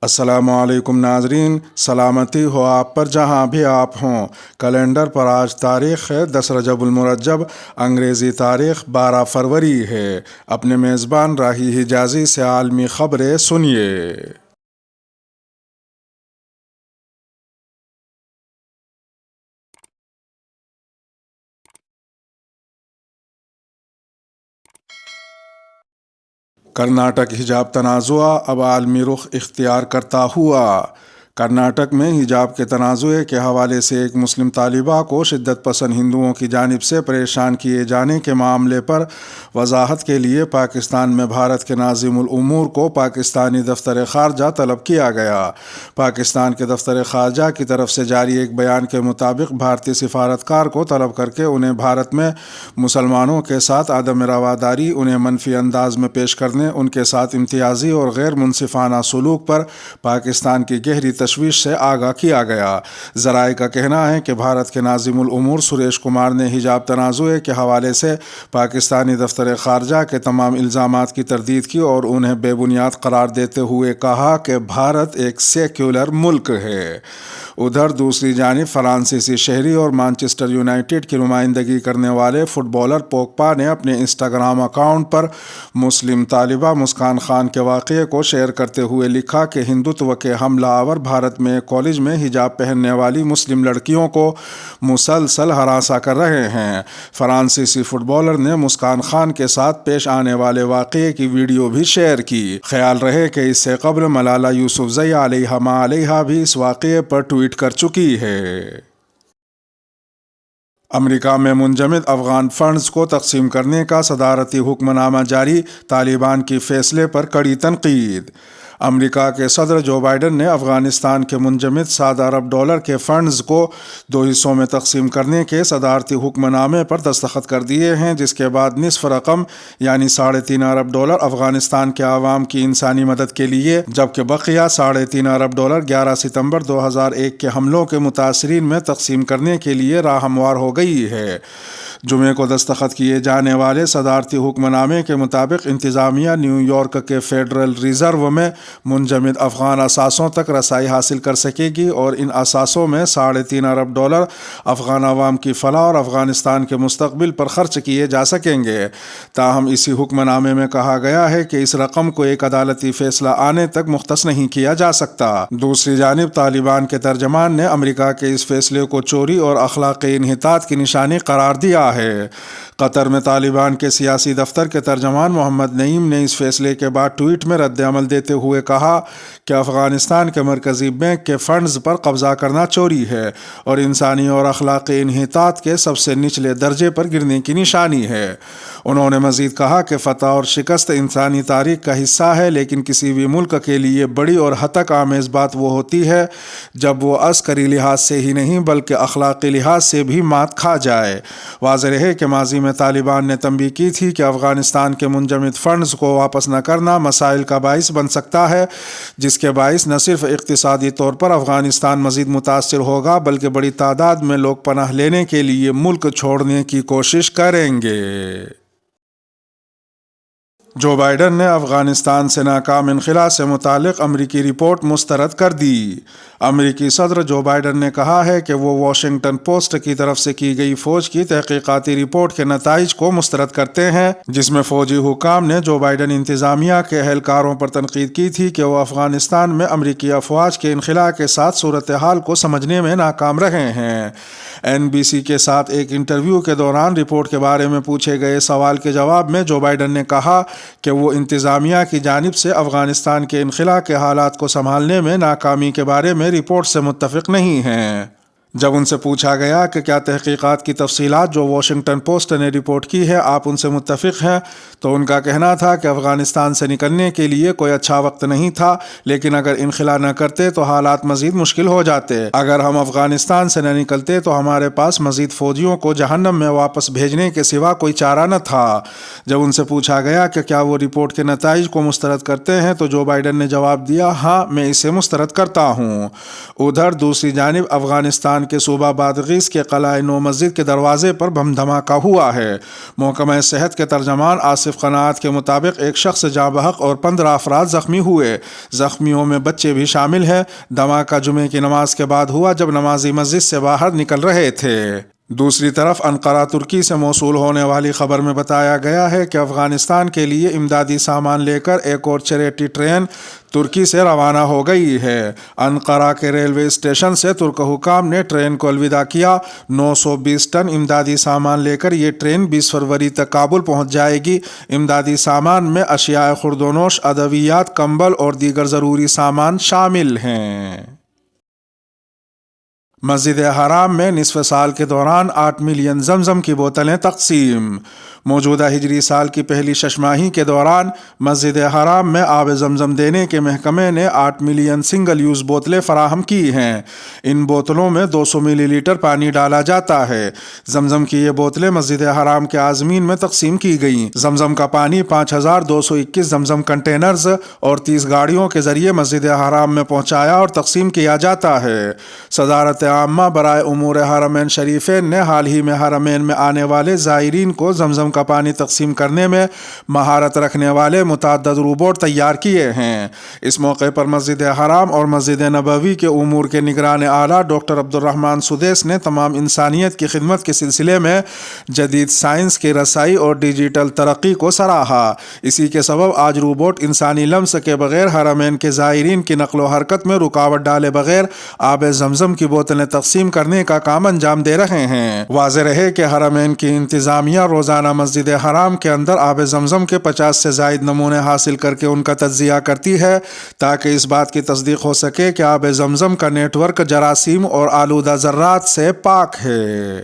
السلام علیکم ناظرین، سلامتی ہو آپ پر جہاں بھی آپ ہوں۔ کیلنڈر پر آج تاریخ ہے 10 رجب المرجب، انگریزی تاریخ 12 فروری ہے۔ اپنے میزبان راہی حجازی سے عالمی خبریں سنیے۔ کرناٹک حجاب تنازع اب عالمی رخ اختیار کرتا ہوا۔ کرناٹک میں حجاب کے تنازع کے حوالے سے ایک مسلم طالبہ کو شدت پسند ہندوؤں کی جانب سے پریشان کیے جانے کے معاملے پر وضاحت کے لیے پاکستان میں بھارت کے ناظم الامور کو پاکستانی دفتر خارجہ طلب کیا گیا۔ پاکستان کے دفتر خارجہ کی طرف سے جاری ایک بیان کے مطابق بھارتی سفارتکار کو طلب کر کے انہیں بھارت میں مسلمانوں کے ساتھ عدم رواداری، انہیں منفی انداز میں پیش کرنے، ان کے ساتھ امتیازی اور غیر منصفانہ سلوک پر پاکستان کی گہری تشویش سے آگاہ کیا گیا۔ ذرائع کا کہنا ہے کہ بھارت کے ناظم الامور سریش کمار نے حجاب تنازع کے حوالے سے پاکستانی دفتر خارجہ کے تمام الزامات کی تردید کی اور انہیں بے بنیاد قرار دیتے ہوئے کہا کہ بھارت ایک سیکولر ملک ہے۔ ادھر دوسری جانب فرانسیسی شہری اور مانچسٹر یونائیٹڈ کی نمائندگی کرنے والے فٹ بالر پوگبا نے اپنے انسٹاگرام اکاؤنٹ پر مسلم طالبہ مسکان خان کے واقعے کو شیئر کرتے ہوئے لکھا کہ ہندوتو کے حملہ آور بھارت میں ایک کالج میں حجاب پہننے والی مسلم لڑکیوں کو مسلسل ہراساں کر رہے ہیں۔ فرانسیسی فٹ بالر نے مسکان خان کے ساتھ پیش آنے والے واقعے کی ویڈیو بھی شیئر کی۔ خیال رہے کہ اس سے قبل ملالہ یوسفزئی علیہ ما علیہا بھی اس واقعے پر ٹویٹ کر چکی ہے۔ امریکہ میں منجمد افغان فنڈز کو تقسیم کرنے کا صدارتی حکم نامہ جاری، طالبان کی فیصلے پر کڑی تنقید۔ امریکہ کے صدر جو بائیڈن نے افغانستان کے منجمد $7 ارب کے فنڈز کو 2 حصوں میں تقسیم کرنے کے صدارتی حکم نامے پر دستخط کر دیے ہیں، جس کے بعد نصف رقم یعنی $3.5 ارب افغانستان کے عوام کی انسانی مدد کے لیے، جبکہ بقیہ $3.5 ارب 11 ستمبر 2001 کے حملوں کے متاثرین میں تقسیم کرنے کے لیے راہ ہموار ہو گئی ہے۔ جمعے کو دستخط کیے جانے والے صدارتی حکم نامے کے مطابق انتظامیہ نیو یارک کے فیڈرل ریزرو میں منجمد افغان اثاثوں تک رسائی حاصل کر سکے گی اور ان اثاثوں میں $3.5 ارب افغان عوام کی فلاح اور افغانستان کے مستقبل پر خرچ کیے جا سکیں گے۔ تاہم اسی حکم نامے میں کہا گیا ہے کہ اس رقم کو ایک عدالتی فیصلہ آنے تک مختص نہیں کیا جا سکتا۔ دوسری جانب طالبان کے ترجمان نے امریکہ کے اس فیصلے کو چوری اور اخلاقی انحطاط کی نشانی قرار دیا ہے۔ قطر میں طالبان کے سیاسی دفتر کے ترجمان محمد نعیم نے اس فیصلے کے بعد ٹویٹ میں رد عمل دیتے ہوئے کہا کہ افغانستان کے مرکزی بینک کے فنڈز پر قبضہ کرنا چوری ہے اور انسانی اور اخلاقی انحطاط کے سب سے نچلے درجے پر گرنے کی نشانی ہے۔ انہوں نے مزید کہا کہ فتح اور شکست انسانی تاریخ کا حصہ ہے، لیکن کسی بھی ملک کے لیے بڑی اور ہتک آمیز بات وہ ہوتی ہے جب وہ عسکری لحاظ سے ہی نہیں بلکہ اخلاقی لحاظ سے بھی مات کھا جائے۔ واضح ہے کہ ماضی میں طالبان نے تنبیہ کی تھی کہ افغانستان کے منجمد فنڈز کو واپس نہ کرنا مسائل کا باعث بن سکتا ہے، جس کے باعث نہ صرف اقتصادی طور پر افغانستان مزید متاثر ہوگا بلکہ بڑی تعداد میں لوگ پناہ لینے کے لیے ملک چھوڑنے کی کوشش کریں گے۔ جو بائیڈن نے افغانستان سے ناکام انخلاء سے متعلق امریکی رپورٹ مسترد کر دی۔ امریکی صدر جو بائیڈن نے کہا ہے کہ وہ واشنگٹن پوسٹ کی طرف سے کی گئی فوج کی تحقیقاتی رپورٹ کے نتائج کو مسترد کرتے ہیں، جس میں فوجی حکام نے جو بائیڈن انتظامیہ کے اہلکاروں پر تنقید کی تھی کہ وہ افغانستان میں امریکی افواج کے انخلاء کے ساتھ صورتحال کو سمجھنے میں ناکام رہے ہیں۔ NBC کے ساتھ ایک انٹرویو کے دوران رپورٹ کے بارے میں پوچھے گئے سوال کے جواب میں جو بائیڈن نے کہا کہ وہ انتظامیہ کی جانب سے افغانستان کے انخلاء کے حالات کو سنبھالنے میں ناکامی کے بارے میں رپورٹ سے متفق نہیں ہیں۔ جب ان سے پوچھا گیا کہ کیا تحقیقات کی تفصیلات جو واشنگٹن پوسٹ نے رپورٹ کی ہے آپ ان سے متفق ہیں، تو ان کا کہنا تھا کہ افغانستان سے نکلنے کے لیے کوئی اچھا وقت نہیں تھا، لیکن اگر انخلاء نہ کرتے تو حالات مزید مشکل ہو جاتے۔ اگر ہم افغانستان سے نہ نکلتے تو ہمارے پاس مزید فوجیوں کو جہنم میں واپس بھیجنے کے سوا کوئی چارہ نہ تھا۔ جب ان سے پوچھا گیا کہ کیا وہ رپورٹ کے نتائج کو مسترد کرتے ہیں تو جو بائیڈن نے جواب دیا، ہاں میں اسے مسترد کرتا ہوں۔ ادھر دوسری جانب افغانستان سوڈان کے صوبہ بادغیس کے قلعہ نو مسجد کے دروازے پر بم دھماکہ ہوا ہے۔ محکمہ صحت کے ترجمان آصف قناعت کے مطابق ایک شخص جاں بحق اور 15 افراد زخمی ہوئے۔ زخمیوں میں بچے بھی شامل ہیں۔ دھماکہ جمعے کی نماز کے بعد ہوا جب نمازی مسجد سے باہر نکل رہے تھے۔ دوسری طرف انقرہ ترکی سے موصول ہونے والی خبر میں بتایا گیا ہے کہ افغانستان کے لیے امدادی سامان لے کر ایک اور چیریٹی ٹرین ترکی سے روانہ ہو گئی ہے۔ انقرہ کے ریلوے اسٹیشن سے ترک حکام نے ٹرین کو الوداع کیا۔ 920 ٹن امدادی سامان لے کر یہ ٹرین 20 فروری تک کابل پہنچ جائے گی۔ امدادی سامان میں اشیاء خوردونوش، ادویات، کمبل اور دیگر ضروری سامان شامل ہیں۔ مسجد حرام میں نصف سال کے دوران 8 ملین زمزم کی بوتلیں تقسیم۔ موجودہ ہجری سال کی پہلی شش ماہی کے دوران مسجد حرام میں آب زمزم دینے کے محکمے نے 8 ملین سنگل یوز بوتلیں فراہم کی ہیں۔ ان بوتلوں میں 200 ملی لیٹر پانی ڈالا جاتا ہے۔ زمزم کی یہ بوتلیں مسجد حرام کے عازمین میں تقسیم کی گئیں۔ زمزم کا پانی 5221 زمزم کنٹینرز اور 30 گاڑیوں کے ذریعے مسجد حرام میں پہنچایا اور تقسیم کیا جاتا ہے۔ صدارت عامہ برائے امور حرمین شریفین نے حال ہی میں حرمین میں آنے والے زائرین کو زمزم کا پانی تقسیم کرنے میں مہارت رکھنے والے متعدد روبوٹ تیار کیے ہیں۔ اس موقع پر مسجد حرام اور مسجد نبوی کے امور کے نگران اعلیٰ ڈاکٹر عبد الرحمن سدیس نے تمام انسانیت کی خدمت کے سلسلے میں جدید سائنس کی رسائی اور ڈیجیٹل ترقی کو سراہا۔ اسی کے سبب آج روبوٹ انسانی لمس کے بغیر حرمین کے زائرین کی نقل و حرکت میں رکاوٹ ڈالے بغیر آب زمزم کی بوتلیں تقسیم کرنے کا کام انجام دے رہے ہیں۔ واضح رہے کہ حرمین کی انتظامیہ روزانہ مسجد حرام کے اندر آب زمزم کے 50 سے زائد نمونے حاصل کر کے ان کا تجزیہ کرتی ہے تاکہ اس بات کی تصدیق ہو سکے کہ آب زمزم کا نیٹ ورک جراثیم اور آلودہ ذرات سے پاک ہے۔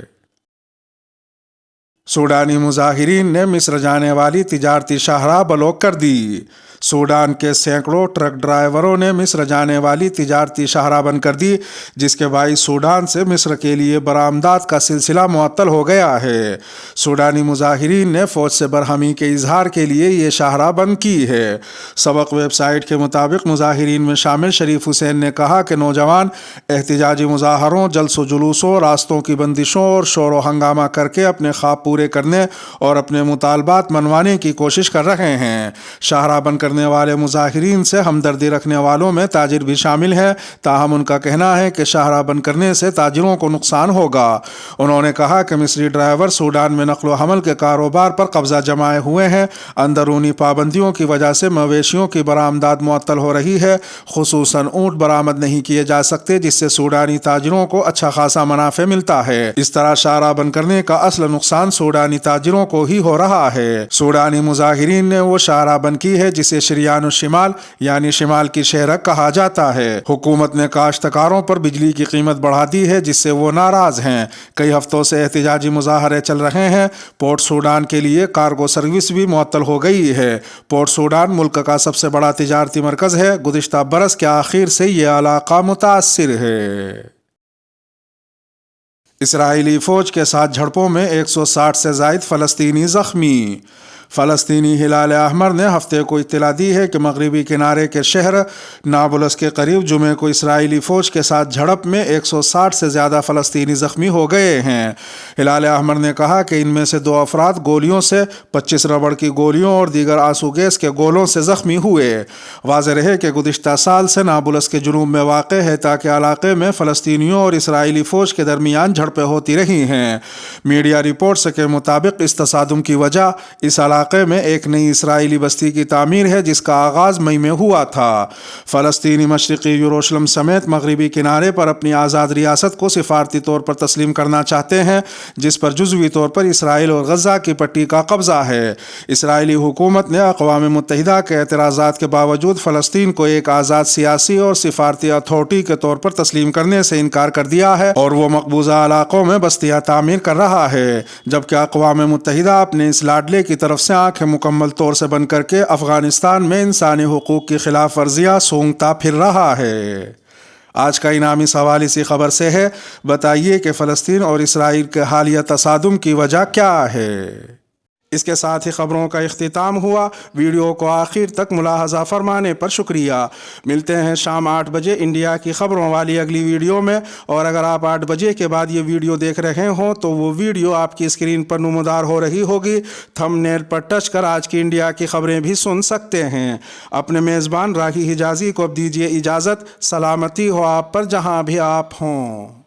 سوڈانی مظاہرین نے مصر جانے والی تجارتی شاہراہ بلاک کر دی۔ سوڈان کے سینکڑوں ٹرک ڈرائیوروں نے مصر جانے والی تجارتی شاہراہ بند کر دی، جس کے باعث سوڈان سے مصر کے لیے برآمدات کا سلسلہ معطل ہو گیا ہے۔ سوڈانی مظاہرین نے فوج سے برہمی کے اظہار کے لیے یہ شاہراہ بند کی ہے۔ سبق ویب سائٹ کے مطابق مظاہرین میں شامل شریف حسین نے کہا کہ نوجوان احتجاجی مظاہروں، جلسوں جلوسوں، راستوں کی بندشوں اور شور و ہنگامہ کر کے اپنے خواب پورے کرنے اور اپنے مطالبات منوانے کی کوشش کر رہے ہیں۔ شاہراہ بند کرنے والے مظاہرین سے ہمدردی رکھنے والوں میں تاجر بھی شامل ہیں، تاہم ان کا کہنا ہے کہ شاہراہ بند کرنے سے تاجروں کو نقصان ہوگا۔ انہوں نے کہا کہ مصری ڈرائیور سوڈان میں نقل و حمل کے کاروبار پر قبضہ جمائے ہوئے ہیں۔ اندرونی پابندیوں کی وجہ سے مویشیوں کی برآمدات معطل ہو رہی ہے، خصوصاً اونٹ برآمد نہیں کیے جا سکتے، جس سے سوڈانی تاجروں کو اچھا خاصا منافع ملتا ہے۔ اس طرح شاہراہ بند کرنے کا اصل نقصان سوڈانی تاجروں کو ہی ہو رہا ہے۔ سوڈانی مظاہرین نے وہ شاہراہ بند کی ہے جسے شریان الشمال یعنی شمال کی شہرک کہا جاتا ہے۔ حکومت نے کاشتکاروں پر بجلی کی قیمت بڑھا دی ہے، جس سے وہ ناراض ہیں۔ کئی ہفتوں سے احتجاجی مظاہرے چل رہے ہیں۔ پورٹ سوڈان کے لیے کارگو سروس بھی معطل ہو گئی ہے۔ پورٹ سوڈان ملک کا سب سے بڑا تجارتی مرکز ہے۔ گزشتہ برس کے آخر سے یہ علاقہ متاثر ہے۔ اسرائیلی فوج کے ساتھ جھڑپوں میں 160 سے زائد فلسطینی زخمی۔ فلسطینی ہلال احمر نے ہفتے کو اطلاع دی ہے کہ مغربی کنارے کے شہر نابلس کے قریب جمعے کو اسرائیلی فوج کے ساتھ جھڑپ میں 160 سے زیادہ فلسطینی زخمی ہو گئے ہیں۔ ہلال احمر نے کہا کہ ان میں سے 2 افراد گولیوں سے، 25 ربڑ کی گولیوں اور دیگر آنسو گیس کے گولوں سے زخمی ہوئے۔ واضح رہے کہ گزشتہ سال سے نابلس کے جنوب میں واقع ہے تاکہ علاقے میں فلسطینیوں اور اسرائیلی فوج کے درمیان جھڑپیں ہوتی رہی ہیں۔ میڈیا رپورٹس کے مطابق اس تصادم کی وجہ اس علاقے میں ایک نئی اسرائیلی بستی کی تعمیر ہے، جس کا آغاز مئی میں ہوا تھا۔ فلسطینی مشرقی یروشلم سمیت مغربی کنارے پر اپنی آزاد ریاست کو سفارتی طور پر تسلیم کرنا چاہتے ہیں، جس پر جزوی طور پر اسرائیل اور غزہ کی پٹی کا قبضہ ہے۔ اسرائیلی حکومت نے اقوام متحدہ کے اعتراضات کے باوجود فلسطین کو ایک آزاد سیاسی اور سفارتی اتھارٹی کے طور پر تسلیم کرنے سے انکار کر دیا ہے اور وہ مقبوضہ علاقوں میں بستیاں تعمیر کر رہا ہے، جبکہ اقوام متحدہ اپنے اس لاڈلے کی طرف سے آنکھیں مکمل طور سے بند کر کے افغانستان میں انسانی حقوق کی خلاف ورزیاں سونگتا پھر رہا ہے۔ آج کا انعامی سوال اسی خبر سے ہے، بتائیے کہ فلسطین اور اسرائیل کے حالیہ تصادم کی وجہ کیا ہے؟ اس کے ساتھ ہی خبروں کا اختتام ہوا۔ ویڈیو کو آخر تک ملاحظہ فرمانے پر شکریہ۔ ملتے ہیں شام 8 بجے انڈیا کی خبروں والی اگلی ویڈیو میں، اور اگر آپ 8 بجے کے بعد یہ ویڈیو دیکھ رہے ہوں تو وہ ویڈیو آپ کی اسکرین پر نمودار ہو رہی ہوگی۔ تھم نیل پر ٹچ کر آج کی انڈیا کی خبریں بھی سن سکتے ہیں۔ اپنے میزبان راہی حجازی کو اب دیجیے اجازت۔ سلامتی ہو آپ پر جہاں بھی آپ ہوں۔